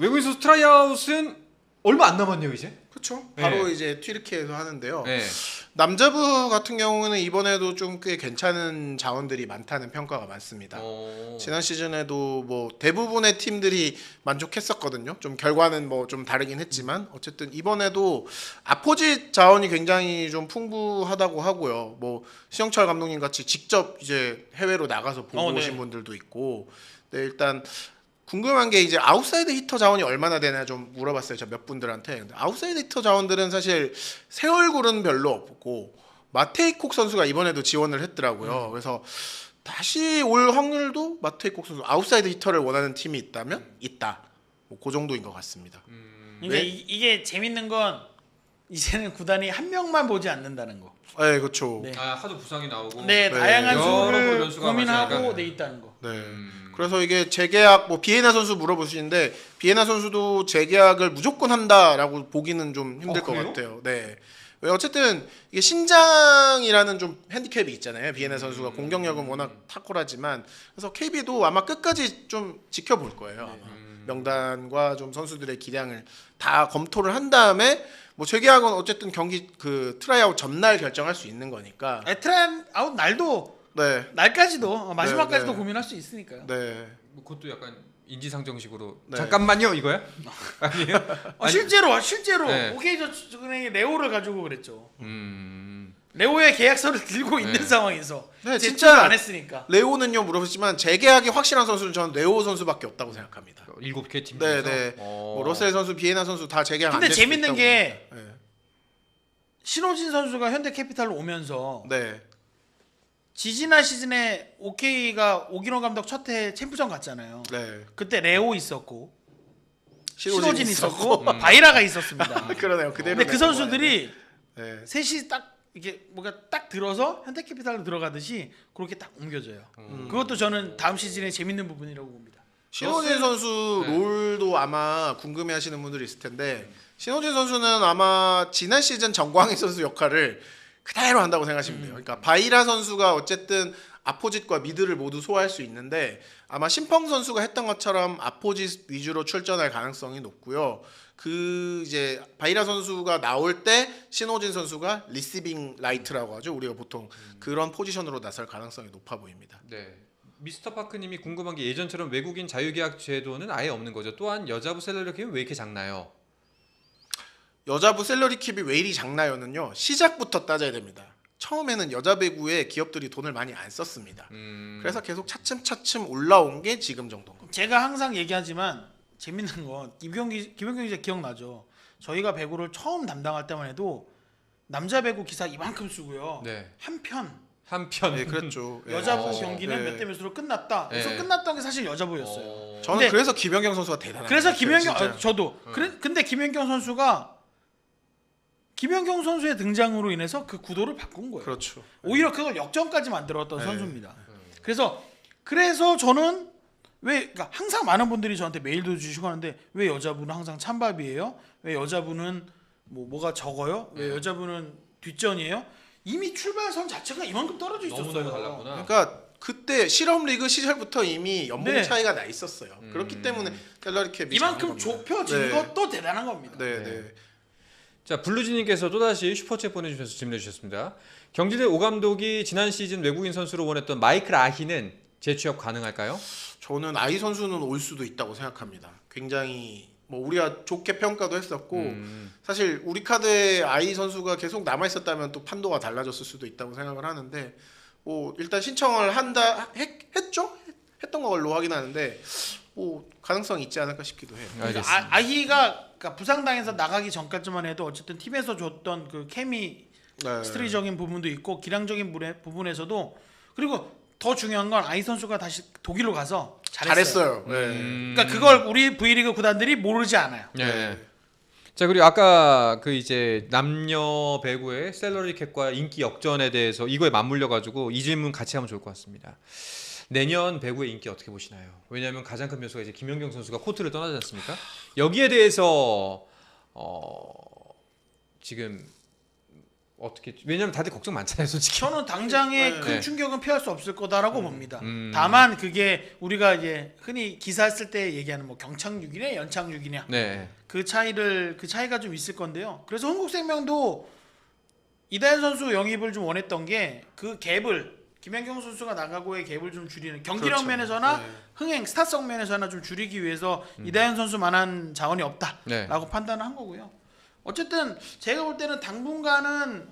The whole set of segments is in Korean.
외국인 선수 트라이아웃은 얼마 안 남았네요 이제. 그렇죠. 네. 바로 이제 튀르키예에서 하는데요. 네. 남자부 같은 경우는 이번에도 좀 꽤 괜찮은 자원들이 많다는 평가가 많습니다. 지난 시즌에도 뭐 대부분의 팀들이 만족했었거든요. 좀 결과는 뭐 좀 다르긴 했지만 어쨌든 이번에도 아포짓 자원이 굉장히 좀 풍부하다고 하고요. 뭐 신영철 감독님 같이 직접 이제 해외로 나가서 보고 네. 오신 분들도 있고. 네, 일단 궁금한 게 이제 아웃사이드 히터 자원이 얼마나 되나 좀 물어봤어요. 저 몇 분들한테. 근데 아웃사이드 히터 자원들은 사실 새 얼굴은 별로 없고 마테이콕 선수가 이번에도 지원을 했더라고요. 그래서 다시 올 확률도 마테이콕 선수 아웃사이드 히터를 원하는 팀이 있다면 있다. 뭐 그 정도인 것 같습니다. 그러니까 네. 이게 재밌는 건 이제는 구단이 한 명만 보지 않는다는 거. 네, 그렇죠. 네. 아 하도 부상이 나오고. 네, 네. 다양한 여러 수를 변수가 고민하고 많으니까. 돼 있다는 거. 네. 그래서 이게 재계약 뭐 비에나 선수 물어보시는데 비에나 선수도 재계약을 무조건 한다라고 보기는 좀 힘들 것 그래요? 같아요. 네. 왜 어쨌든 이게 신장이라는 좀 핸디캡이 있잖아요. 비에나 선수가 공격력은 워낙 탁월하지만 그래서 KB도 아마 끝까지 좀 지켜볼 거예요. 아마. 명단과 좀 선수들의 기량을 다 검토를 한 다음에 뭐 재계약은 어쨌든 경기 그 트라이아웃 전날 결정할 수 있는 거니까. 트라이아웃 날도 네. 날까지도 마지막까지도 네. 고민할 수 있으니까요. 네. 뭐 그것도 약간 인지상정식으로 네. 잠깐만요 이거야? 아니에요? 실제로 네. 오케이 저은행이 레오를 가지고 그랬죠. 음. 레오의 계약서를 들고 네. 있는 상황에서 네, 제출을 진짜 안 했으니까. 레오는요 물어보시지만 재계약이 확실한 선수는 저는 레오 선수밖에 없다고 생각합니다. 7개 팀 네, 중에서. 네. 뭐 러셀 선수, 비에나 선수 다 재계약 안 근데 될 수도 재밌는 있다고 게 봅니다. 신호진 선수가 현대캐피탈로 오면서 네. 지지난 시즌에 오케이가 오기노 감독 첫 해 챔프전 갔잖아요. 네. 그때 레오 있었고 신호진 신호진 있었고 바이라가 있었습니다. 그러네요. 그대로. 근데 그 선수들이 네. 셋이 딱 이게 뭔가 딱 들어서 현대캐피탈로 들어가듯이 그렇게 딱 옮겨져요. 그것도 저는 다음 시즌에 재밌는 부분이라고 봅니다. 신호진 선수 네. 롤도 아마 궁금해하시는 분들이 있을 텐데 신호진 선수는 아마 지난 시즌 정광희 선수 역할을 그대로 한다고 생각하시면 돼요. 그러니까 바이라 선수가 어쨌든 아포짓과 미드를 모두 소화할 수 있는데 아마 심펑 선수가 했던 것처럼 아포짓 위주로 출전할 가능성이 높고요. 그 이제 바이라 선수가 나올 때 신호진 선수가 리시빙 라이트라고 하죠. 우리가 보통 그런 포지션으로 나설 가능성이 높아 보입니다. 네. 미스터 파크님이 궁금한 게 예전처럼 외국인 자유계약 제도는 아예 없는 거죠. 또한 여자부 셀러리 캡은 왜 이렇게 작나요? 여자부 셀러리 캡이 왜 이리 작나요는요. 시작부터 따져야 됩니다. 처음에는 여자 배구에 기업들이 돈을 많이 안 썼습니다. 그래서 계속 차츰차츰 올라온 게 지금 정도인 겁니다. 제가 항상 얘기하지만 재밌는 건 김경기 기자 기억나죠? 저희가 배구를 처음 담당할 때만 해도 남자 배구 기사 이만큼 쓰고요. 네. 한편 네, 그랬죠. 여자부 어. 경기는 네. 몇 대 몇으로 끝났다. 그래서 네. 끝났던 게 사실 여자부였어요. 저는 근데- 그래서 김연경 선수가 대단한 그래서 것 같아요, 김연경 진짜. 저도 근데 김연경 선수가 김연경 선수의 등장으로 인해서 그 구도를 바꾼 거예요. 그렇죠. 오히려 그걸 역전까지 만들었던 네. 선수입니다. 그래서 저는 그러니까 항상 많은 분들이 저한테 메일도 주시고 하는데 왜 여자분은 항상 찬밥이에요? 왜 여자분은 뭐가 적어요? 왜 여자분은 뒷전이에요? 이미 출발선 자체가 이만큼 떨어져 있었어요. 너무너무 달랐구나. 그러니까 그때 실업 리그 시절부터 이미 연봉 네. 차이가 나 있었어요. 그렇기 때문에 셀러리 캡이 이만큼 작은 겁니다. 좁혀진 네. 것도 대단한 겁니다. 네, 네. 네. 자 블루즈님께서 또다시 슈퍼챗 보내주셔서 질문해 주셨습니다. 경기대 오 감독이 지난 시즌 외국인 선수로 원했던 마이클 아히는 재취업 가능할까요? 저는 아이 선수는 올 수도 있다고 생각합니다. 굉장히 뭐 우리가 좋게 평가도 했었고 사실 우리 카드에 아이 선수가 계속 남아 있었다면 또 판도가 달라졌을 수도 있다고 생각을 하는데 뭐 일단 신청을 했죠? 했던 걸로 확인하는데 뭐 가능성이 있지 않을까 싶기도 해요. 알겠습니다. 아히가 그러니까 부상당해서 나가기 전까지만 해도 어쨌든 팀에서 줬던 그 케미 네. 스트리적인 부분도 있고 기량적인 부분에서도 그리고 더 중요한 건 아이 선수가 다시 독일로 가서 잘했어요. 잘했어요. 그러니까 그걸 우리 V리그 구단들이 모르지 않아요. 네. 자 그리고 아까 그 이제 남녀 배구의 셀러리 캡과 인기 역전에 대해서 이거에 맞물려 가지고 이 질문 같이 하면 좋을 것 같습니다. 내년 배구의 인기 어떻게 보시나요? 왜냐하면 가장 큰 변수가 이제 김연경 선수가 코트를 떠나지 않습니까? 여기에 대해서 지금 어떻게? 왜냐면 다들 걱정 많잖아요, 솔직히. 저는 당장의 네. 큰 충격은 피할 수 없을 거다라고 봅니다. 음. 다만 그게 우리가 이제 흔히 기사 쓸 때 얘기하는 뭐 경착륙이냐 연착륙이냐 네. 그 차이가 좀 있을 건데요. 그래서 흥국생명도 이다현 선수 영입을 좀 원했던 게 그 갭을 김연경 선수가 나가고의 갭을 좀 줄이는 경기력 그렇죠. 면에서나 네. 흥행 스타성 면에서나 좀 줄이기 위해서 이다현 선수만한 자원이 없다라고 네. 판단을 한 거고요. 어쨌든 제가 볼 때는 당분간은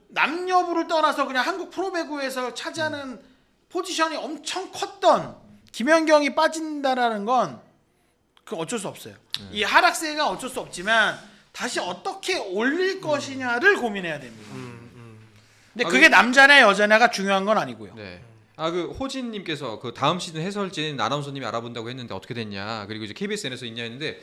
남녀부를 떠나서 그냥 한국 프로배구에서 차지하는 포지션이 엄청 컸던 김연경이 빠진다라는 건 그 어쩔 수 없어요. 이 하락세가 어쩔 수 없지만 다시 어떻게 올릴 것이냐를 고민해야 됩니다. 근데 아, 그게 남자냐 여자냐가 중요한 건 아니고요. 네. 아 그 호진님께서 그 다음 시즌 해설진 아나운서님이 알아본다고 했는데 어떻게 됐냐. 그리고 이제 KBSN에서 있냐 했는데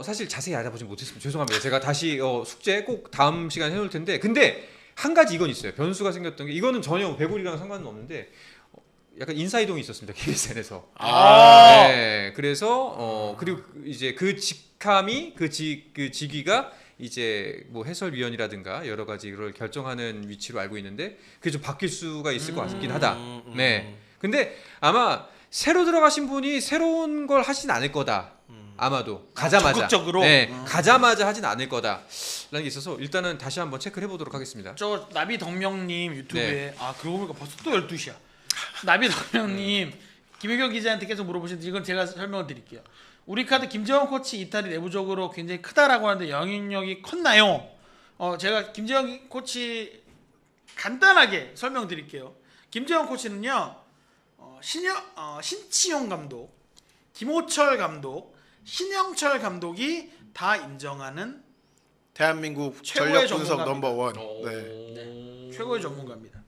사실 자세히 알아보진 못했습니다. 죄송합니다. 제가 다시 숙제 꼭 다음 시간에 해놓을 텐데 근데 한 가지 이건 있어요. 변수가 생겼던 게 이거는 전혀 배구리랑 상관은 없는데 약간 인사이동이 있었습니다. KBSN에서. 아. 네. 그래서 그리고 이제 그 직함이 그 직위가 이제 뭐 해설위원이라든가 여러 가지를 결정하는 위치로 알고 있는데 그게 좀 바뀔 수가 있을 것 같긴 하다. 네. 근데 아마 새로 들어가신 분이 새로운 걸 하진 않을 거다. 아마도 가자마자. 적극적으로? 네. 가자마자 하진 않을 거다라는 게 있어서 일단은 다시 한번 체크를 해보도록 하겠습니다. 저 나비덕명님 유튜브에 네. 그러고 보니까 벌써 또 12시야. 나비덕명님 김혜경 기자한테 계속 물어보시는데 이건 제가 설명을 드릴게요. 우리 카드 김재원 코치 이탈이 내부적으로 굉장히 크다라고 하는데 영향력이 컸나요? 제가 김재원 코치 간단하게 설명드릴게요. 김재원 코치는요 신치용 감독, 김호철 감독, 신영철 감독이 다 인정하는 대한민국 최고의 전력 분석 전문가입니다. 넘버원. 네. 최고의 전문가입니다.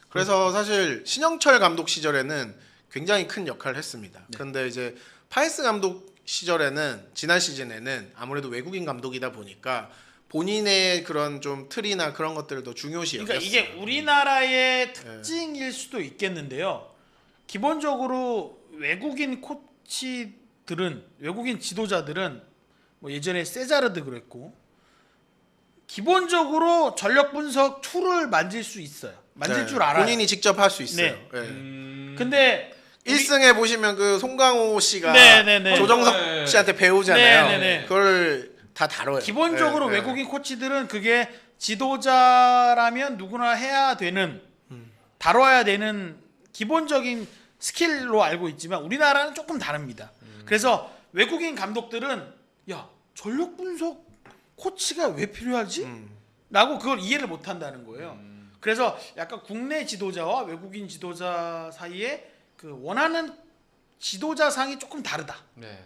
그래서 사실 신영철 감독 시절에는 굉장히 큰 역할을 했습니다. 그런데 이제 파이스 감독 시절에는 지난 시즌에는 아무래도 외국인 감독이다 보니까 본인의 그런 좀 틀이나 그런 것들을 더 중요시 그러니까 여겼어요. 이게 우리나라의 특징일 수도 있겠는데요. 기본적으로 외국인 코치들은 외국인 지도자들은 뭐 예전에 세자르드 그랬고 기본적으로 전력 분석 툴을 만질 수 있어요. 만질 네, 줄 알아요. 본인이 직접 할 수 있어요. 네. 네. 근데 1승에 보시면 그 송강호 씨가 네. 조정석 네. 씨한테 배우잖아요. 네. 그걸 다 다뤄요. 기본적으로 네, 네. 외국인 코치들은 그게 지도자라면 누구나 해야 되는 다뤄야 되는 기본적인 스킬로 알고 있지만 우리나라는 조금 다릅니다. 그래서 외국인 감독들은 야 전력 분석 코치가 왜 필요하지? 라고 그걸 이해를 못 한다는 거예요. 그래서 약간 국내 지도자와 외국인 지도자 사이에 그 원하는 지도자상이 조금 다르다. 네.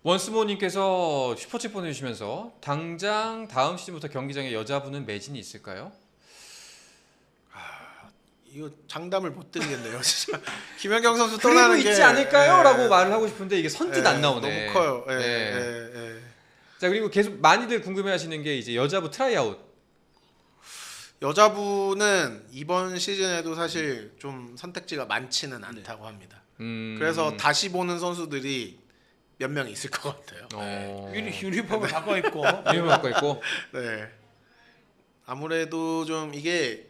원스모님께서 슈퍼챗 보내주시면서 당장 다음 시즌부터 경기장에 여자분은 매진이 있을까요? 이거 장담을 못 드리겠네요. 진짜 김연경 선수 그리고 떠나는 게 있지 않을까요?라고 예. 말을 하고 싶은데 이게 선뜻 안 나오네. 너무 커요. 예, 네. 예. 자 그리고 계속 많이들 궁금해하시는 게 이제 여자부 트라이아웃. 여자부는 이번 시즌에도 사실 좀 선택지가 많지는 않다고 합니다. 그래서 다시 보는 선수들이 몇 명 있을 것 같아요. 유니폼을 바꿔 입고 이름 갖고 있고. 네. 아무래도 좀 이게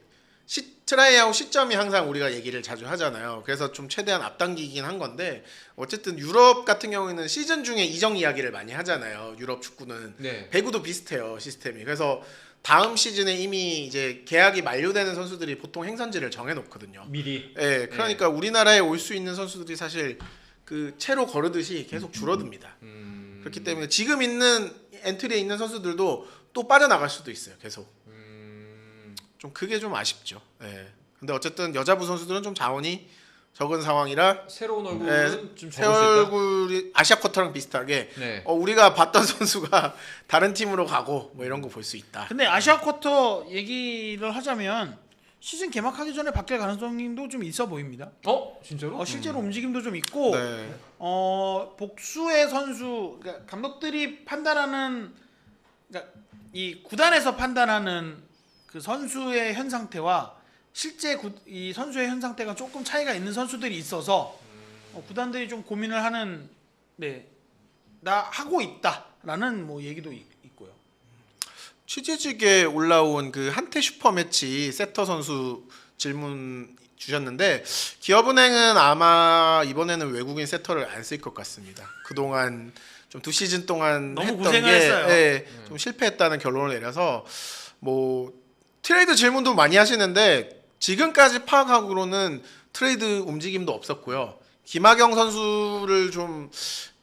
트라이아웃 시점이 항상 우리가 얘기를 자주 하잖아요. 그래서 좀 최대한 앞당기긴 한 건데 어쨌든 유럽 같은 경우에는 시즌 중에 이적 이야기를 많이 하잖아요. 유럽 축구는 네. 배구도 비슷해요 시스템이. 그래서 다음 시즌에 이미 이제 계약이 만료되는 선수들이 보통 행선지를 정해놓거든요. 미리. 예, 그러니까 우리나라에 올 수 있는 선수들이 사실 그 채로 거르듯이 계속 줄어듭니다. 그렇기 때문에 지금 있는 엔트리에 있는 선수들도 또 빠져나갈 수도 있어요. 계속. 좀 그게 좀 아쉽죠. 예. 근데 어쨌든 여자부 선수들은 좀 자원이 적은 상황이라 새로운 얼굴은 좀 새 적을 수 있다. 얼굴이 아시아 쿼터랑 비슷하게 네. 우리가 봤던 선수가 다른 팀으로 가고 뭐 이런 거 볼 수 있다. 근데 아시아 쿼터 얘기를 하자면 시즌 개막하기 전에 바뀔 가능성도 좀 있어 보입니다. 진짜로? 실제로 움직임도 좀 있고 네. 복수의 선수 그러니까 감독들이 판단하는 그러니까 이 구단에서 판단하는 그 선수의 현 상태와 실제 이 선수의 현 상태가 조금 차이가 있는 선수들이 있어서 구단들이 좀 고민을 하는 나 하고 있다라는 뭐 얘기도 있고요. 취재직에 올라온 그 한태 슈퍼매치 세터 선수 질문 주셨는데 기업은행은 아마 이번에는 외국인 세터를 안 쓸 것 같습니다. 그동안 좀 2시즌 동안 너무 했던 고생을 게 했어요. 좀 실패했다는 결론을 내려서 뭐 트레이드 질문도 많이 하시는데 지금까지 파악하고로는 트레이드 움직임도 없었고요. 김하경 선수를 좀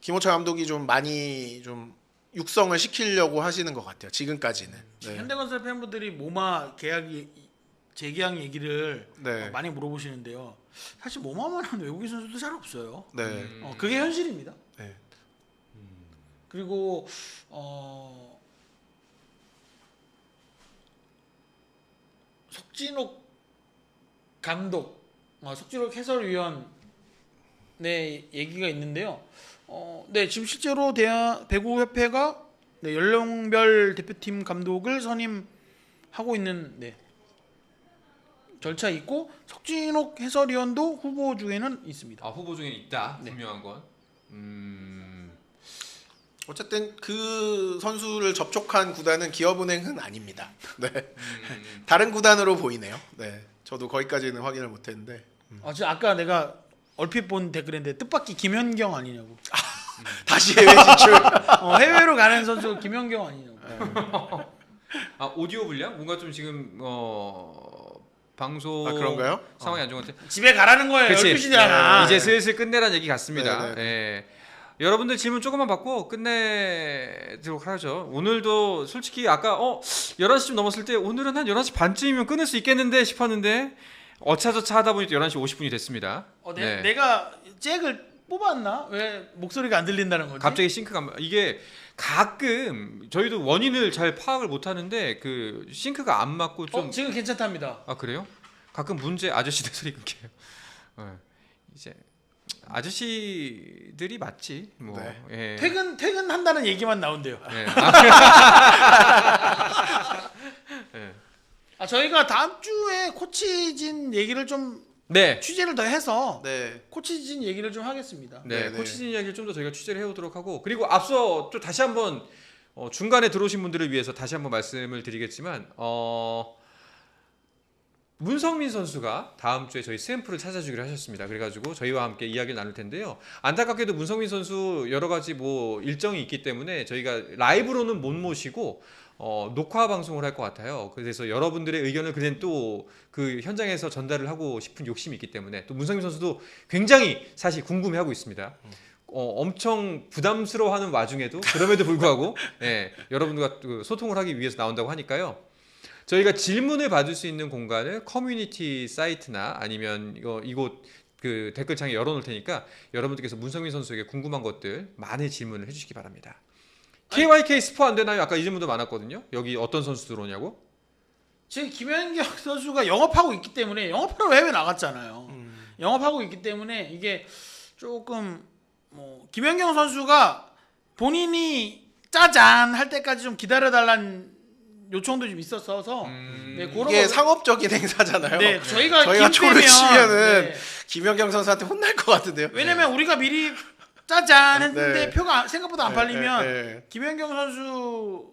김호철 감독이 좀 많이 좀 육성을 시키려고 하시는 것 같아요. 지금까지는. 네. 현대건설 팬분들이 모마 계약이 재계약 얘기를 네. 많이 물어보시는데요. 사실 모마만한 외국인 선수도 잘 없어요. 네. 그게 현실입니다. 네. 그리고 석진옥 감독, 석진옥 해설위원 네 얘기가 있는데요. 네 지금 실제로 배구협회가 네, 연령별 대표팀 감독을 선임하고 있는 네, 절차 있고 석진옥 해설위원도 후보 중에는 있습니다. 아, 후보 중에 있다. 네. 분명한 건. 어쨌든 그 선수를 접촉한 구단은 기업은행은 아닙니다. 네. 다른 구단으로 보이네요. 네. 저도 거기까지는 확인을 못했는데. 지금 아까 내가 얼핏 본 댓글인데 뜻밖의 김현경 아니냐고. 다시 해외 진출. 해외로 가는 선수 김현경 아니냐고. 아, 오디오 불량? 뭔가 좀 지금 방송 그런가요? 상황이 안 좋은 것 같아요. 집에 가라는 거예요. 그치. 12시잖아. 이제 슬슬 끝내라는 얘기 같습니다. 네, 예. 여러분들 질문 조금만 받고 끝내도록 하죠. 오늘도 솔직히 아까 11시쯤 넘었을 때 오늘은 한 11시 반쯤이면 끊을 수 있겠는데 싶었는데 어차저차 하다 보니 11시 50분이 됐습니다. 네. 내가 잭을 뽑았나? 왜 목소리가 안 들린다는 거지? 갑자기 싱크가 이게 가끔 저희도 원인을 잘 파악을 못 하는데 그 싱크가 안 맞고 좀 지금 괜찮답니다. 아 그래요? 가끔 문제 아저씨들 소리 끊겨요. 이제 아저씨들이 맞지 뭐. 네. 예. 퇴근한다는 얘기만 나온대요. 예. 예. 저희가 다음 주에 코치진 얘기를 좀 네. 취재를 더 해서 네. 코치진 얘기를 좀 하겠습니다. 네, 네, 코치진 이야기를 좀 더 저희가 취재를 해오도록 하고 그리고 앞서 또 다시 한번 중간에 들어오신 분들을 위해서 다시 한번 말씀을 드리겠지만 문성민 선수가 다음 주에 저희 샘플을 찾아주기로 하셨습니다. 그래가지고 저희와 함께 이야기를 나눌 텐데요. 안타깝게도 문성민 선수 여러 가지 뭐 일정이 있기 때문에 저희가 라이브로는 못 모시고 녹화 방송을 할 것 같아요. 그래서 여러분들의 의견을 그냥 또 그 현장에서 전달을 하고 싶은 욕심이 있기 때문에 또 문성민 선수도 굉장히 사실 궁금해하고 있습니다. 엄청 부담스러워하는 와중에도 그럼에도 불구하고 여러분들과 그 소통을 하기 위해서 나온다고 하니까요. 저희가 질문을 받을 수 있는 공간을 커뮤니티 사이트나 아니면 이곳 그 댓글창에 열어놓을 테니까 여러분들께서 문성민 선수에게 궁금한 것들 많은 질문을 해주시기 바랍니다. KYK 스포 안 되나요? 아까 이 질문도 많았거든요. 여기 어떤 선수 들어오냐고? 지금 김현경 선수가 영업하고 있기 때문에 영업하러 해외 나갔잖아요. 영업하고 있기 때문에 이게 조금 김현경 선수가 본인이 짜잔 할 때까지 좀 기다려달라는 요청도 좀 있었어서 네, 그런 이게 거- 상업적인 행사잖아요. 네, 저희가 초를 기획되면, 치면은 네. 김연경 선수한테 혼날 것 같은데요. 왜냐면 우리가 미리 짜잔 했는데 네. 표가 생각보다 안 팔리면 네. 김연경 선수의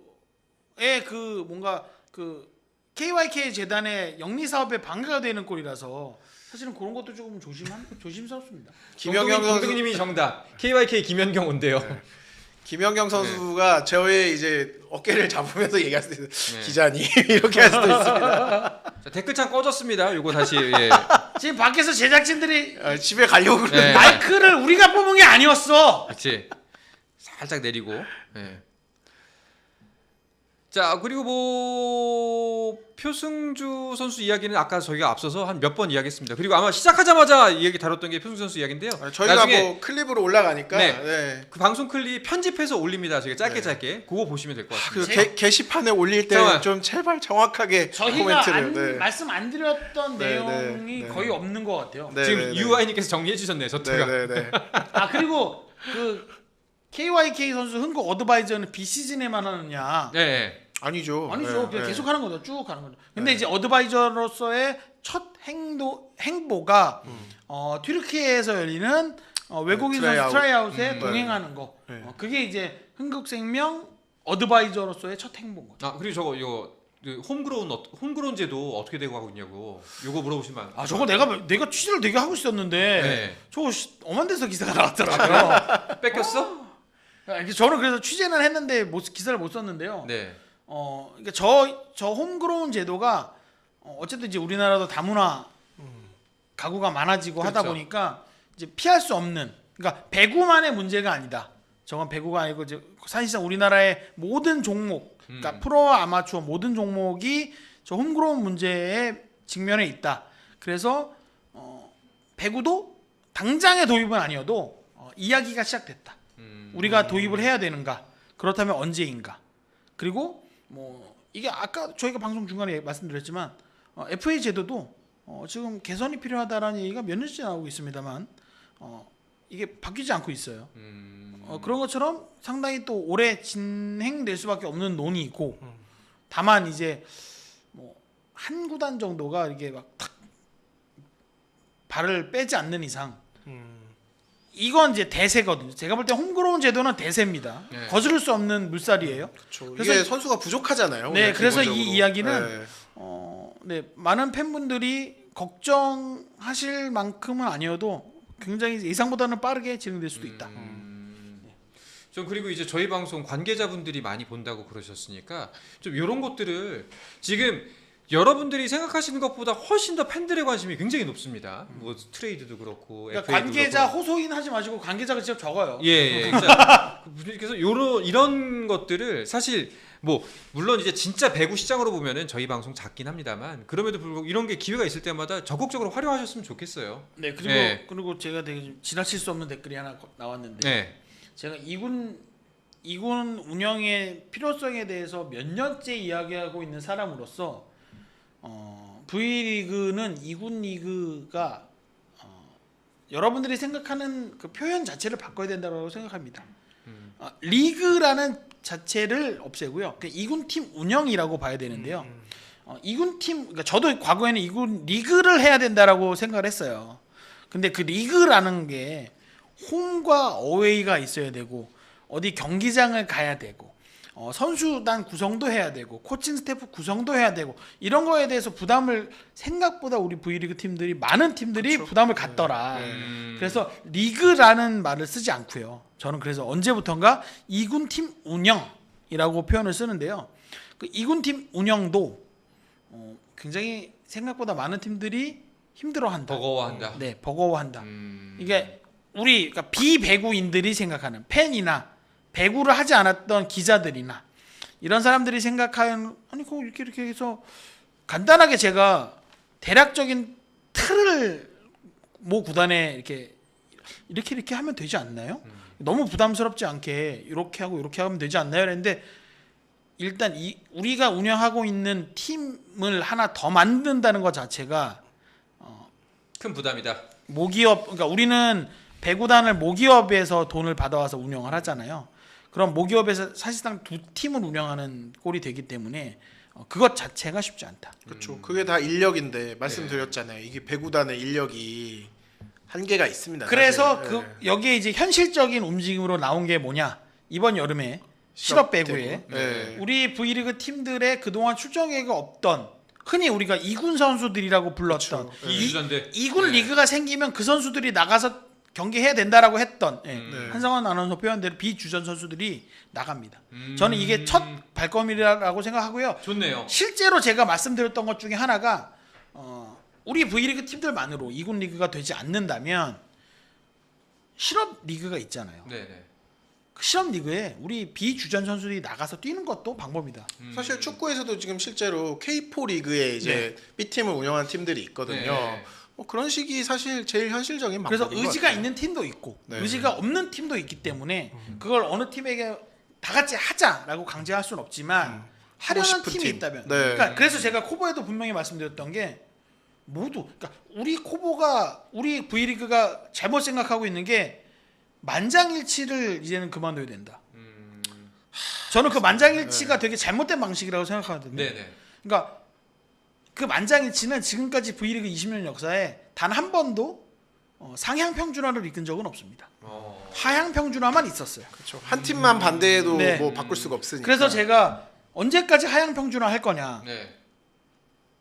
그 뭔가 그 KYK 재단의 영리 사업에 방해가 되는 꼴이라서 사실은 그런 것도 조금 조심스럽습니다. 김연경 선수, 정동님이 정답. KYK 김연경 온대요. 김연경 선수가 저의 이제 어깨를 잡으면서 얘기할 수도 있어요. 네. 기자님 이렇게 할 수도 있습니다. 자, 댓글창 꺼졌습니다. 요거 다시 지금 밖에서 제작진들이 집에 가려고 그러는데 네. 마이크를 우리가 뽑은 게 아니었어. 그렇지. 살짝 내리고. 자 그리고 뭐 표승주 선수 이야기는 아까 저희가 앞서서 한 몇 번 이야기했습니다. 그리고 아마 시작하자마자 이야기 다뤘던 게 표승주 선수 이야기인데요. 저희가 나중에 뭐 클립으로 올라가니까 네. 그 방송 클립 편집해서 올립니다. 저희가 짧게 네. 짧게 그거 보시면 될 것 그 같습니다. 게시판에 올릴 때 잠깐만. 좀 제발 정확하게 저희가 코멘트를 말씀 안 드렸던 네, 내용이 네, 네. 거의 없는 것 같아요. 네, 지금 네, 네. UI님께서 정리해 주셨네요. 저트가. 네네네. 그리고 그 KYK 선수 흥국 어드바이저는 비시즌에만 하느냐? 네. 아니죠. 아니죠. 네, 그냥 네. 계속 하는 거죠. 쭉 하는 거죠. 근데 이제 어드바이저로서의 첫 행보가 튀르키예에서 열리는 외국인 선수 트라이아웃. 트라이아웃에 네. 동행하는 거. 네. 그게 이제 흥국생명 어드바이저로서의 첫 행보인 거죠. 아 그리고 저거 이거 그 홈그라운 제도 어떻게 되고 하고 있냐고 요거 물어보시면 아 저거 내가 취재를 되게 하고 있었는데 네. 저거 엄한 데서 기사가 나왔더라고요. 뺏겼어? 저는 그래서 취재는 했는데 기사를 못 썼는데요. 네. 그러니까 저 홈그로운 제도가 어쨌든 이제 우리나라도 다문화 가구가 많아지고 하다 그렇죠. 보니까 이제 피할 수 없는, 그러니까 배구만의 문제가 아니다. 저건 배구가 아니고 이제 사실상 우리나라의 모든 종목, 그러니까 프로와 아마추어 모든 종목이 저 홈그로운 문제에 직면해 있다. 그래서 배구도 당장의 도입은 아니어도 이야기가 시작됐다. 우리가 도입을 해야 되는가? 그렇다면 언제인가? 그리고 뭐 이게 아까 저희가 방송 중간에 말씀드렸지만 FA 제도도 지금 개선이 필요하다라는 얘기가 몇 년째 나오고 있습니다만 이게 바뀌지 않고 있어요. 그런 것처럼 상당히 또 오래 진행될 수밖에 없는 논의이고, 다만 이제 뭐 한 구단 정도가 이게 막 탁 발을 빼지 않는 이상 이건 이제 대세거든요. 제가 볼 때 홈그로운 제도는 대세입니다. 네. 거스를 수 없는 물살이에요. 그렇죠. 그래서 이게 선수가 부족하잖아요. 네, 그래서 기본적으로. 이 이야기는 네. 네, 많은 팬분들이 걱정하실 만큼은 아니어도 굉장히 예상보다는 빠르게 진행될 수도 있다. 좀 그리고 이제 저희 방송 관계자분들이 많이 본다고 그러셨으니까 좀 이런 것들을 지금 여러분들이 생각하시는 것보다 훨씬 더 팬들의 관심이 굉장히 높습니다. 뭐 트레이드도 그렇고 그러니까 FA 도 관계자 그렇고. 호소인 하지 마시고 관계자가 직접 적어요. 예. 그래서 이런 것들을 사실 뭐 물론 이제 진짜 배구 시장으로 보면은 저희 방송 작긴 합니다만 그럼에도 불구하고 이런 게 기회가 있을 때마다 적극적으로 활용하셨으면 좋겠어요. 네, 그리고 네. 그리고 제가 되게 좀 지나칠 수 없는 댓글이 하나 나왔는데 네. 제가 이군 운영의 필요성에 대해서 몇 년째 이야기하고 있는 사람으로서 V리그는 이군 리그가 여러분들이 생각하는 그 표현 자체를 바꿔야 된다고 생각합니다. 리그라는 자체를 없애고요. 그 이군 팀 운영이라고 봐야 되는데요. 이군 팀, 그러니까 저도 과거에는 이군 리그를 해야 된다라고 생각을 했어요. 근데 그 리그라는 게 홈과 어웨이가 있어야 되고 어디 경기장을 가야 되고 선수단 구성도 해야 되고 코칭 스태프 구성도 해야 되고 이런 거에 대해서 부담을 생각보다 우리 V리그 팀들이 많은 팀들이 그렇죠. 부담을 갖더라. 그래서 리그라는 말을 쓰지 않고요. 저는 그래서 언제부턴가 이군 팀 운영이라고 표현을 쓰는데요. 그 이군 팀 운영도 굉장히 생각보다 많은 팀들이 힘들어한다. 버거워한다. 네, 버거워한다. 이게 우리 그러니까 비배구인들이 생각하는 팬이나 배구를 하지 않았던 기자들이나 이런 사람들이 생각하는 아니 그거 이렇게 해서 간단하게 제가 대략적인 틀을 모 구단에 이렇게 하면 되지 않나요? 너무 부담스럽지 않게 이렇게 하고 이렇게 하면 되지 않나요? 그랬는데 일단 우리가 운영하고 있는 팀을 하나 더 만든다는 것 자체가 큰 부담이다. 모기업, 그러니까 우리는 배구단을 모기업에서 돈을 받아와서 운영을 하잖아요. 그럼 모기업에서 사실상 두 팀을 운영하는 꼴이 되기 때문에 그것 자체가 쉽지 않다. 그렇죠. 그게 다 인력인데 말씀드렸잖아요. 이게 배구단의 인력이 한계가 있습니다. 그래서 사실. 그 여기에 이제 현실적인 움직임으로 나온 게 뭐냐? 이번 여름에 실업 배구에 네. 우리 V리그 팀들의 그동안 출전 계획이 없던 흔히 우리가 2군 선수들이라고 불렀던 그렇죠. 이주전대 2군 리그가 생기면 그 선수들이 나가서 경기해야 된다라고 했던 네. 한상원 아나운서 표현대로 비주전 선수들이 나갑니다. 저는 이게 첫 발걸음이라고 생각하고요. 좋네요. 실제로 제가 말씀드렸던 것 중에 하나가 우리 V리그 팀들만으로 2군 리그가 되지 않는다면 실업 리그가 있잖아요. 네네. 그 실업 리그에 우리 비주전 선수들이 나가서 뛰는 것도 방법이다. 사실 축구에서도 지금 실제로 K4 리그에 이제 B팀을 운영하는 팀들이 있거든요. 네. 뭐 그런 식이 사실 제일 현실적인 그래서 방법인 것 의지가 같아요. 있는 팀도 있고 네. 의지가 없는 팀도 있기 때문에 그걸 어느 팀에게 다 같이 하자라고 강제할 수는 없지만 하려는 싶은 팀이 팀. 있다면 네. 그러니까 그래서 제가 코보에도 분명히 말씀드렸던 게 모두 그러니까 우리 코보가 우리 V리그가 잘못 생각하고 있는 게 만장일치를 이제는 그만둬야 된다. 저는 그 만장일치가 되게 잘못된 방식이라고 생각하거든요. 네네. 그러니까 그 만장일치는 지금까지 V리그 20년 역사에 단 한 번도 상향 평준화를 이끈 적은 없습니다. 하향 평준화만 있었어요. 그렇죠. 한 팀만 반대해도 네. 뭐 바꿀 수가 없으니까. 그래서 제가 언제까지 하향 평준화 할 거냐. 네.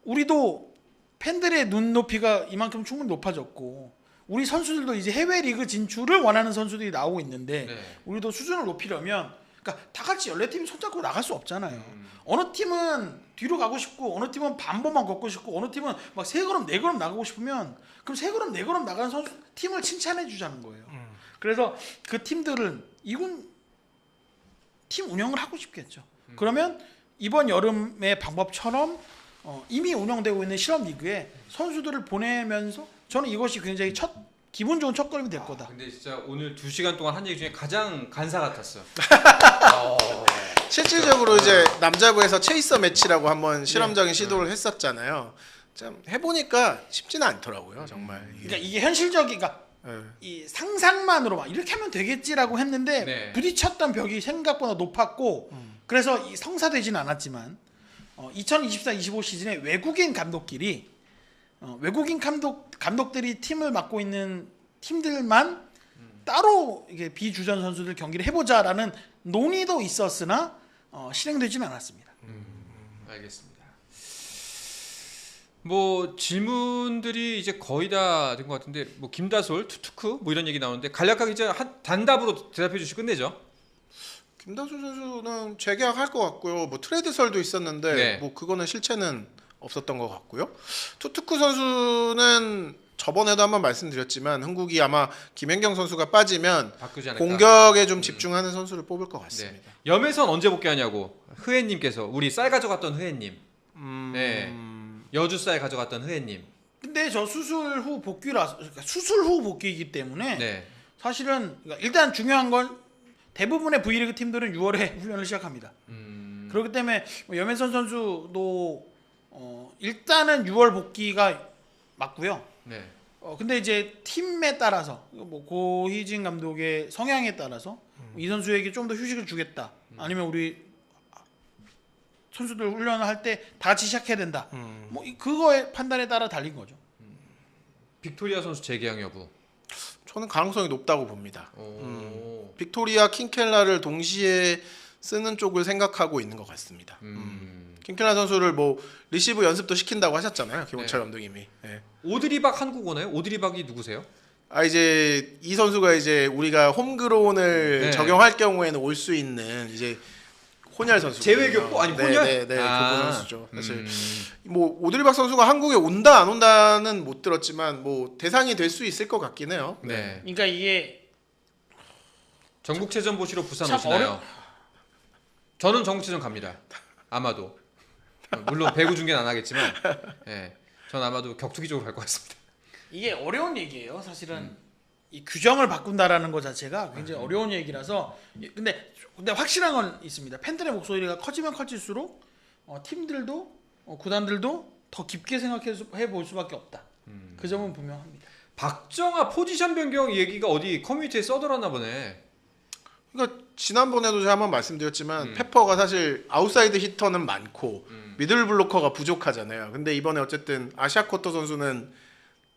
우리도 팬들의 눈높이가 이만큼 충분히 높아졌고 우리 선수들도 이제 해외 리그 진출을 원하는 선수들이 나오고 있는데 네. 우리도 수준을 높이려면 그러니까 다 같이 14팀이 손잡고 나갈 수 없잖아요. 어느 팀은 뒤로 가고 싶고 어느 팀은 반보만 걷고 싶고 어느 팀은 막 3걸음 4걸음 나가고 싶으면 그럼 3걸음 4걸음 나가는 선수 팀을 칭찬해 주자는 거예요. 그래서 그 팀들은 이군 팀 운영을 하고 싶겠죠. 그러면 이번 여름의 방법처럼 이미 운영되고 있는 실업 리그에 선수들을 보내면서 저는 이것이 굉장히 기분 좋은 첫걸음이 될 거다. 근데 진짜 오늘 2시간 동안 한 얘기 중에 가장 간사 같았어. 실질적으로 이제 남자부에서 체이서 매치라고 한번 실험적인 시도를 했었잖아요. 참 해보니까 쉽지는 않더라고요, 정말. 그러니까 이게 현실적인 그러니까 예. 이 상상만으로 막 이렇게 하면 되겠지라고 했는데 네. 부딪혔던 벽이 생각보다 높았고 그래서 이 성사되지는 않았지만 2024-25 시즌에 외국인 감독끼리 외국인 감독들이 팀을 맡고 있는 팀들만 따로 이게 비주전 선수들 경기를 해보자라는 논의도 있었으나 실행되지는 않았습니다. 알겠습니다. 뭐 질문들이 이제 거의 다 된 것 같은데 뭐 김다솔, 투투크 뭐 이런 얘기 나오는데 간략하게 이제 단답으로 대답해 주시고 끝내죠. 김다솔 선수는 재계약할 것 같고요. 뭐 트레이드설도 있었는데 네. 뭐 그거는 실체는 없었던 것 같고요. 투투크 선수는 저번에도 한번 말씀드렸지만 한국이 아마 김연경 선수가 빠지면 바꾸지 않을까. 공격에 좀 집중하는 선수를 뽑을 것 같습니다. 네. 염혜선 언제 복귀하냐고 흐혜님께서 우리 쌀 가져갔던 흐혜님. 네. 여주 쌀 가져갔던 흐혜님. 근데 저 수술 후 복귀라 그러니까 수술 후 복귀이기 때문에 네. 사실은 그러니까 일단 중요한 건 대부분의 V리그 팀들은 6월에 훈련을 시작합니다. 그렇기 때문에 뭐 염혜선 선수도 일단은 6월 복귀가 맞고요. 네. 근데 이제 팀에 따라서 뭐 고희진 감독의 성향에 따라서 이 선수에게 좀 더 휴식을 주겠다. 아니면 우리 선수들 훈련을 할 때 다 같이 시작해야 된다. 뭐 그거의 판단에 따라 달린 거죠. 빅토리아 선수 재계약 여부. 저는 가능성이 높다고 봅니다. 오. 빅토리아 킹켈라를 동시에 쓰는 쪽을 생각하고 있는 것 같습니다. 킹켈라 선수를 뭐 리시브 연습도 시킨다고 하셨잖아요, 김홍철 네. 감독님이. 네. 오드리박 한국 오나요? 오드리박이 누구세요? 이제 이 선수가 이제 우리가 홈그론을 네. 적용할 경우에는 올 수 있는 이제 혼혈 선수. 제외교포 아니 혼혈? 네, 교포 아. 선수죠. 사실 뭐 오드리박 선수가 한국에 온다 안 온다는 못 들었지만 뭐 대상이 될 수 있을 것 같긴 해요. 네. 그러니까 이게 전국체전 보시러 부산 참 오시나요? 저는 전국체전 갑니다. 아마도. 물론 배구 중계는 안 하겠지만, 예, 전 아마도 격투기 쪽으로 갈 것 같습니다. 이게 어려운 얘기예요. 사실은 이 규정을 바꾼다라는 것 자체가 굉장히 어려운 얘기라서 근데 확실한 건 있습니다. 팬들의 목소리가 커지면 커질수록 팀들도 구단들도 더 깊게 생각해 볼 수밖에 없다. 그 점은 분명합니다. 박정아 포지션 변경 얘기가 어디 커뮤니티에 써들었나 보네. 그러니까 지난번에도 제가 한번 말씀드렸지만 페퍼가 사실 아웃사이드 히터는 많고 미들 블로커가 부족하잖아요. 근데 이번에 어쨌든 아시아 쿼터 선수는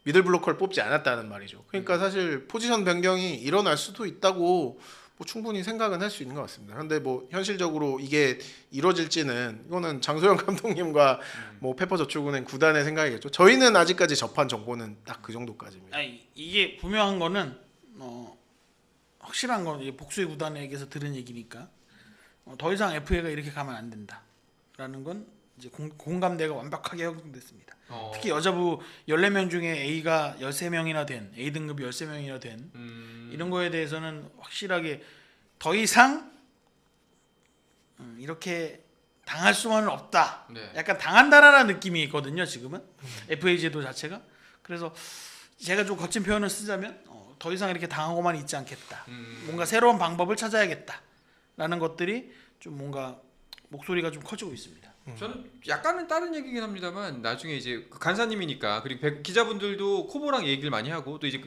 미들 블로커를 뽑지 않았다는 말이죠. 그러니까 사실 포지션 변경이 일어날 수도 있다고 뭐 충분히 생각은 할 수 있는 것 같습니다. 그런데 뭐 현실적으로 이게 이루어질지는 이거는 장소영 감독님과 뭐 페퍼저축은행 구단의 생각이겠죠. 저희는 아직까지 접한 정보는 딱 그 정도까지입니다. 아니, 이게 분명한 거는 확실한 건 이제 복수의 구단에게서 들은 얘기니까 더 이상 FA가 이렇게 가면 안 된다라는 건 이제 공감대가 완벽하게 형성됐습니다. 특히 여자부 14명 중에 A가 13명이나 된 A 등급이 13명이나 된 이런 거에 대해서는 확실하게 더 이상 이렇게 당할 수만은 없다. 네. 약간 당한다라는 느낌이 있거든요. 지금은 FA 제도 자체가. 그래서 제가 좀 거친 표현을 쓰자면 더 이상 이렇게 당하고만 있지 않겠다. 뭔가 새로운 방법을 찾아야겠다라는 것들이 좀 뭔가 목소리가 좀 커지고 있습니다. 저는 약간은 다른 얘기긴 합니다만 나중에 이제 그 간사님이니까 그리고 기자분들도 코보랑 얘기를 많이 하고 또 이제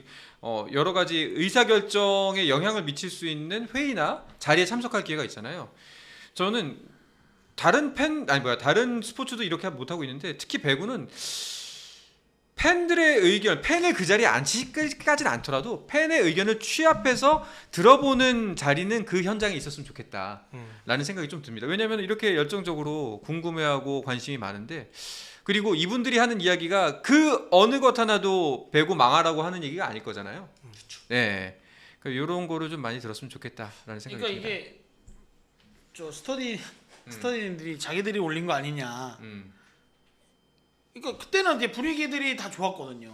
여러 가지 의사결정에 영향을 미칠 수 있는 회의나 자리에 참석할 기회가 있잖아요. 저는 다른 스포츠도 이렇게 못 하고 있는데 특히 배구는 팬들의 의견, 팬을 그 자리에 앉히기까지는 않더라도 팬의 의견을 취합해서 들어보는 자리는 그 현장에 있었으면 좋겠다라는 생각이 좀 듭니다. 왜냐하면 이렇게 열정적으로 궁금해하고 관심이 많은데, 그리고 이분들이 하는 이야기가 그 어느 것 하나도 배구 망하라고 하는 얘기가 아닐 거잖아요. 네, 이런 거를 좀 많이 들었으면 좋겠다라는 생각이 그러니까 듭니다. 이게 저 스터디님들이 자기들이 올린 거 아니냐. 그러니까 그때는 이제 분위기들이 다 좋았거든요.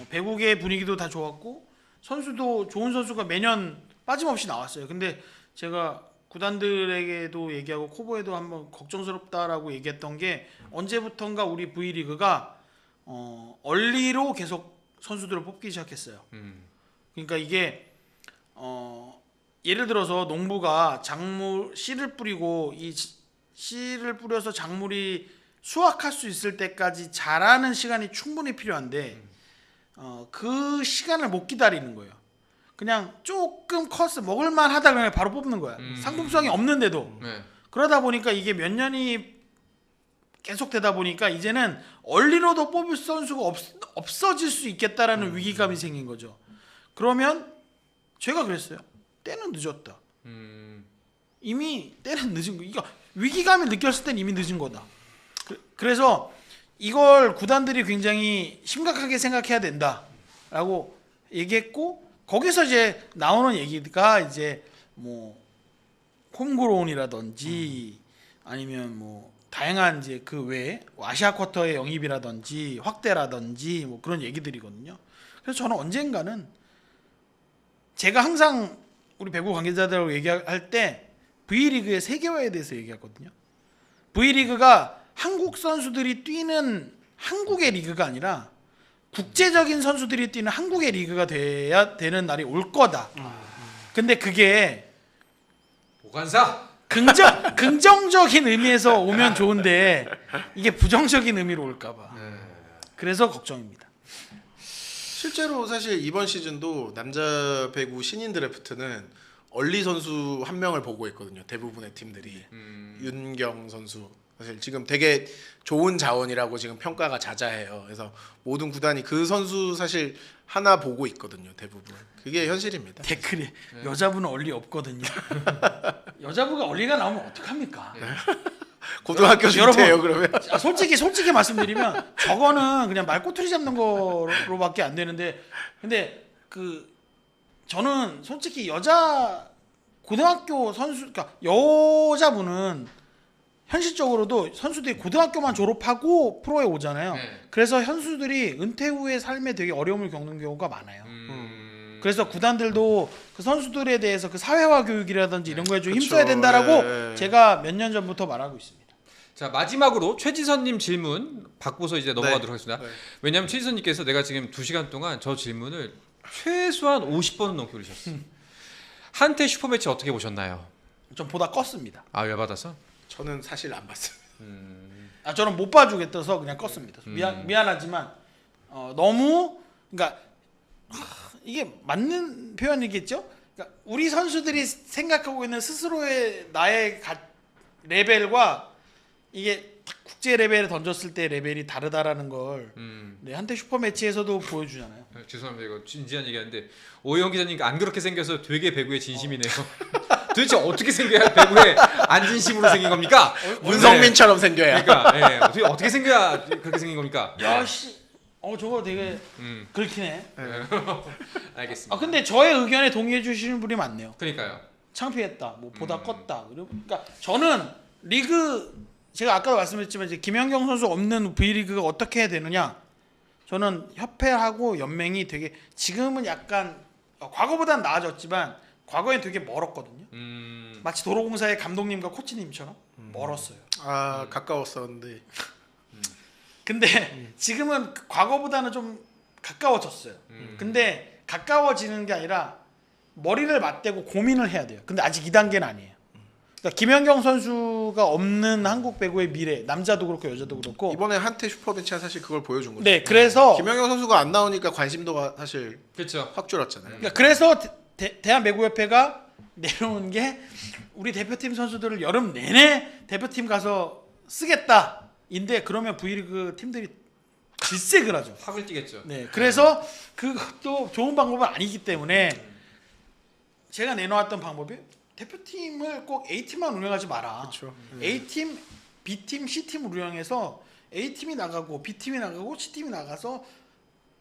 배구계 분위기도 다 좋았고 선수도 좋은 선수가 매년 빠짐없이 나왔어요. 근데 제가 구단들에게도 얘기하고 코보에도 한번 걱정스럽다라고 얘기했던 게 언제부턴가 우리 V리그가 얼리로 계속 선수들을 뽑기 시작했어요. 그러니까 이게 예를 들어서 농부가 작물 씨를 뿌리고 이 씨를 뿌려서 작물이 수확할 수 있을 때까지 자라는 시간이 충분히 필요한데 그 시간을 못 기다리는 거예요. 그냥 조금 컸어 먹을만 하다 그러면 바로 뽑는 거야. 상품성이 없는데도. 네. 그러다 보니까 이게 몇 년이 계속 되다 보니까 이제는 얼리로도 뽑을 선수가 없어질 수 있겠다라는 위기감이 생긴 거죠. 그러면 제가 그랬어요. 때는 늦었다. 이미 때는 늦은 거. 이거 위기감을 느꼈을 땐 이미 늦은 거다. 그래서 이걸 구단들이 굉장히 심각하게 생각해야 된다라고 얘기했고, 거기서 이제 나오는 얘기가 이제 뭐 홈그로운이라든지 아니면 뭐 다양한 이제 그 외에 아시아 쿼터의 영입이라든지 확대라든지 뭐 그런 얘기들이거든요. 그래서 저는 언젠가는 제가 항상 우리 배구 관계자들하고 얘기할 때 V리그의 세계화에 대해서 얘기하거든요. V리그가 한국 선수들이 뛰는 한국의 리그가 아니라 국제적인 선수들이 뛰는 한국의 리그가 돼야 되는 날이 올 거다. 근데 그게 보관사. 긍정적인 의미에서 오면 좋은데 이게 부정적인 의미로 올까봐. 그래서 걱정입니다. 실제로 사실 이번 시즌도 남자 배구 신인 드래프트는 얼리 선수 한 명을 보고 있거든요. 대부분의 팀들이 윤경 선수 사실 지금 되게 좋은 자원이라고 지금 평가가 자자해요. 그래서 모든 구단이 그 선수 사실 하나 보고 있거든요. 대부분 그게 현실입니다. 댓글에 여자분은 얼리 없거든요. 여자부가 얼리가 나오면 어떡합니까? 고등학교 중퇴예요 그러면. 솔직히 말씀드리면 저거는 그냥 말꼬투리 잡는 거로밖에 안 되는데, 근데 그 저는 솔직히 여자 고등학교 선수, 그러니까 여자분은 현실적으로도 선수들이 고등학교만 졸업하고 프로에 오잖아요. 그래서 선수들이 은퇴 후의 삶에 되게 어려움을 겪는 경우가 많아요. 그래서 구단들도 그 선수들에 대해서 그 사회화 교육이라든지 이런 거에 좀 그쵸. 힘써야 된다라고 예. 제가 몇 년 전부터 말하고 있습니다. 자, 마지막으로 최지선님 질문 받고서 이제 넘어가도록 하겠습니다. 네. 왜냐하면 최지선님께서 내가 지금 2시간 동안 저 질문을 최소한 50번은 넘게 올리셨어요. 한태 슈퍼매치 어떻게 보셨나요? 좀 보다 껐습니다. 아, 열받아서? 저는 사실 안 봤습니다. 저는 못 봐주겠어서 그냥 껐습니다. 미안하지만 너무, 그러니까 이게 맞는 표현이겠죠? 그러니까 우리 선수들이 생각하고 있는 스스로의 나의 레벨과 이게 딱 국제 레벨에 던졌을 때 레벨이 다르다라는 걸 네, 한때 슈퍼매치에서도 보여주잖아요. 죄송합니다. 이거 진지한 얘기하는데 오해영 기자님 안 그렇게 생겨서 되게 배구에 진심이네요. 도대체 어떻게 생겨야 배구에 안 진심으로 생긴 겁니까? 문성민처럼 생겨야. 그러니까 어떻게 생겨야 그렇게 생긴 겁니까? 야씨, 저거 되게 긁히네. 알겠습니다. 근데 저의 의견에 동의해 주시는 분이 많네요. 그러니까요. 창피했다, 뭐 보다 껐다. 그러니까 저는 리그, 제가 아까도 말씀드렸지만 이제 김연경 선수 없는 V리그가 어떻게 해야 되느냐. 저는 협회하고 연맹이 되게 지금은 약간 과거보다는 나아졌지만 과거엔 되게 멀었거든요. 마치 도로공사의 감독님과 코치님처럼 멀었어요. 가까웠었는데. 근데 지금은 과거보다는 좀 가까워졌어요. 근데 가까워지는 게 아니라 머리를 맞대고 고민을 해야 돼요. 근데 아직 2단계는 아니에요. 그러니까 김연경 선수가 없는 한국 배구의 미래, 남자도 그렇고 여자도 그렇고 이번에 한태 슈퍼매치가 사실 그걸 보여준 거죠. 네, 그래서 김연경 선수가 안 나오니까 관심도가 사실 그렇죠. 확 줄었잖아요. 그러니까 그래서 대한 배구협회가 내놓은 게 우리 대표팀 선수들을 여름 내내 대표팀 가서 쓰겠다인데, 그러면 V리그 팀들이 질색을 하죠. 확을 띄겠죠. 네, 그래서 그것도 좋은 방법은 아니기 때문에 제가 내놓았던 방법이 대표팀을 꼭 A팀만 운영하지 마라. 그렇죠. A팀, B팀, C팀을 운영해서 A팀이 나가고 B팀이 나가고 C팀이 나가서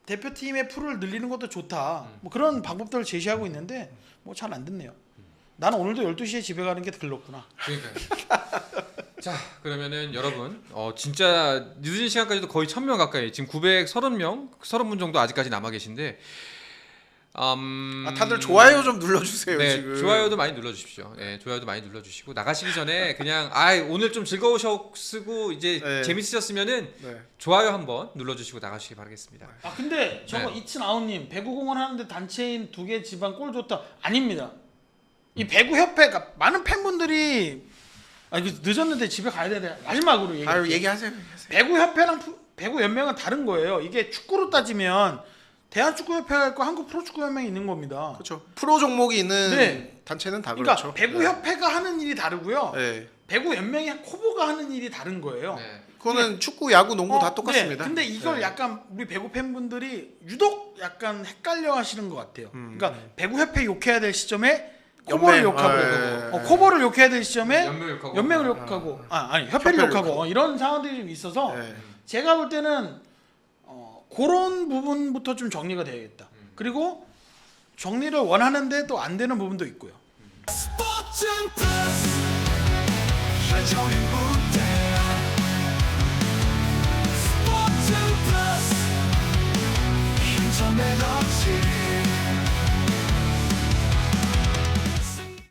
대표팀의 풀을 늘리는 것도 좋다. 뭐 그런 방법들을 제시하고 있는데 뭐 잘 안 듣네요. 나는 오늘도 12시에 집에 가는 게 들렀구나. 그러니까요. 자, 그러면은 여러분, 진짜 늦은 시간까지도 거의 1000명 가까이, 지금 930명, 30분 정도 아직까지 남아 계신데, 다들 좋아요 좀 눌러주세요. 네, 지금. 좋아요도 많이 눌러주십시오. 네, 좋아요도 많이 눌러주시고 나가시기 전에 그냥 오늘 좀 즐거우셨고 이제 네. 재밌으셨으면은 네. 좋아요 한번 눌러주시고 나가시기 바라겠습니다. 아 근데 저거 네. 이츠나우님 배구공원 하는데 단체인 2개 지방 골 좋다. 아닙니다. 이 배구협회가 많은 팬분들이 이거 늦었는데 집에 가야 되는데 마지막으로 얘기할게요. 얘기하세요. 배구협회랑 배구연맹은 다른 거예요. 이게 축구로 따지면 대한축구협회가 있고 한국프로축구연맹이 있는 겁니다. 그렇죠. 프로 종목이 있는 네. 단체는 다 그러니까 그렇죠. 배구협회가 하는 일이 다르고요. 네. 배구연맹이 코보가 하는 일이 다른 거예요. 네. 그거는 축구, 야구, 농구 다 똑같습니다. 네. 근데 이걸 네. 약간 우리 배구 팬분들이 유독 약간 헷갈려 하시는 것 같아요. 그러니까 배구협회 욕해야 될 시점에 코보를 연맹. 욕하고 예. 코보를 욕해야 될 시점에 연맹 욕하고. 연맹을 욕하고 아니 협회를 협회를 욕하고 이런 상황들이 좀 있어서 네. 제가 볼 때는 그런 부분부터 좀 정리가 돼야겠다. 그리고 정리를 원하는데 또 안 되는 부분도 있고요. 스포츠는 플러스 한정의 무대 스포츠는 플러스 힘좀 내놔